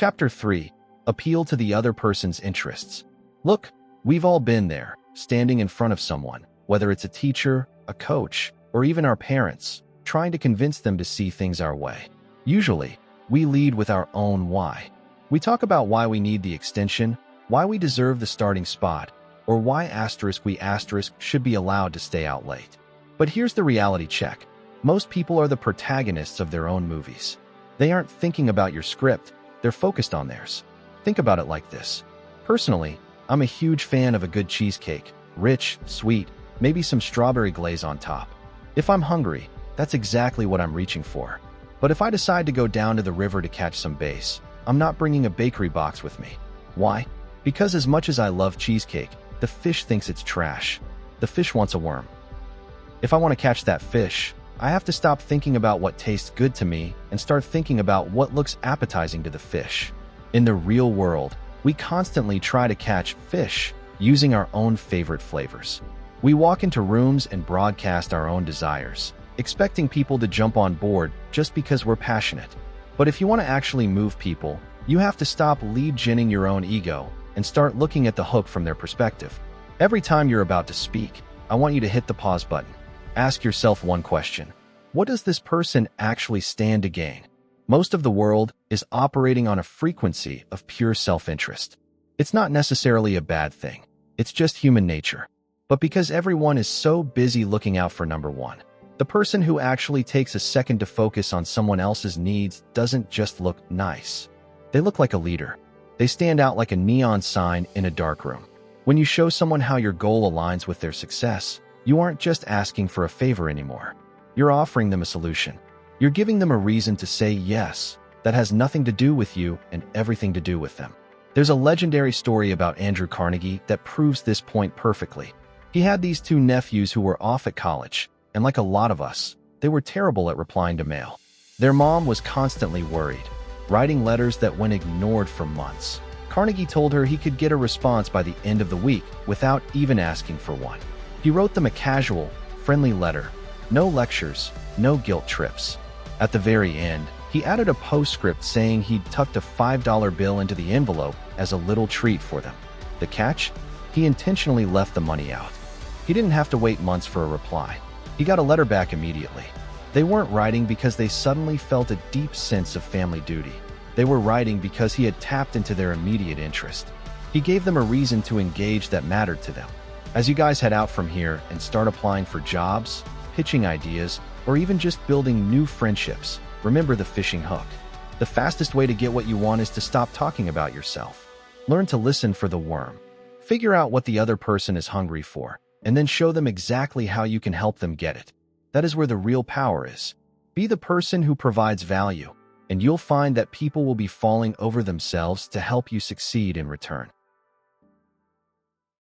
Chapter 3. Appeal to the other person's interests. Look, we've all been there, standing in front of someone, whether it's a teacher, a coach, or even our parents, trying to convince them to see things our way. Usually, we lead with our own why. We talk about why we need the extension, why we deserve the starting spot, or why we should be allowed to stay out late. But here's the reality check. Most people are the protagonists of their own movies. They aren't thinking about your script, they're focused on theirs. Think about it like this. Personally, I'm a huge fan of a good cheesecake, rich, sweet, maybe some strawberry glaze on top. If I'm hungry, that's exactly what I'm reaching for. But if I decide to go down to the river to catch some bass, I'm not bringing a bakery box with me. Why? Because as much as I love cheesecake, the fish thinks it's trash. The fish wants a worm. If I want to catch that fish, I have to stop thinking about what tastes good to me and start thinking about what looks appetizing to the fish. In the real world, we constantly try to catch fish using our own favorite flavors. We walk into rooms and broadcast our own desires, expecting people to jump on board just because we're passionate. But if you want to actually move people, you have to stop lead-genning your own ego and start looking at the hook from their perspective. Every time you're about to speak, I want you to hit the pause button. Ask yourself one question. What does this person actually stand to gain? Most of the world is operating on a frequency of pure self-interest. It's not necessarily a bad thing. It's just human nature. But because everyone is so busy looking out for number one, the person who actually takes a second to focus on someone else's needs doesn't just look nice. They look like a leader. They stand out like a neon sign in a dark room. When you show someone how your goal aligns with their success, you aren't just asking for a favor anymore. You're offering them a solution. You're giving them a reason to say yes that has nothing to do with you and everything to do with them. There's a legendary story about Andrew Carnegie that proves this point perfectly. He had these two nephews who were off at college, and like a lot of us, they were terrible at replying to mail. Their mom was constantly worried, writing letters that went ignored for months. Carnegie told her he could get a response by the end of the week without even asking for one. He wrote them a casual, friendly letter. No lectures, no guilt trips. At the very end, he added a postscript saying he'd tucked a $5 bill into the envelope as a little treat for them. The catch? He intentionally left the money out. He didn't have to wait months for a reply. He got a letter back immediately. They weren't writing because they suddenly felt a deep sense of family duty. They were writing because he had tapped into their immediate interest. He gave them a reason to engage that mattered to them. As you guys head out from here and start applying for jobs, pitching ideas, or even just building new friendships, remember the fishing hook. The fastest way to get what you want is to stop talking about yourself. Learn to listen for the worm. Figure out what the other person is hungry for, and then show them exactly how you can help them get it. That is where the real power is. Be the person who provides value, and you'll find that people will be falling over themselves to help you succeed in return.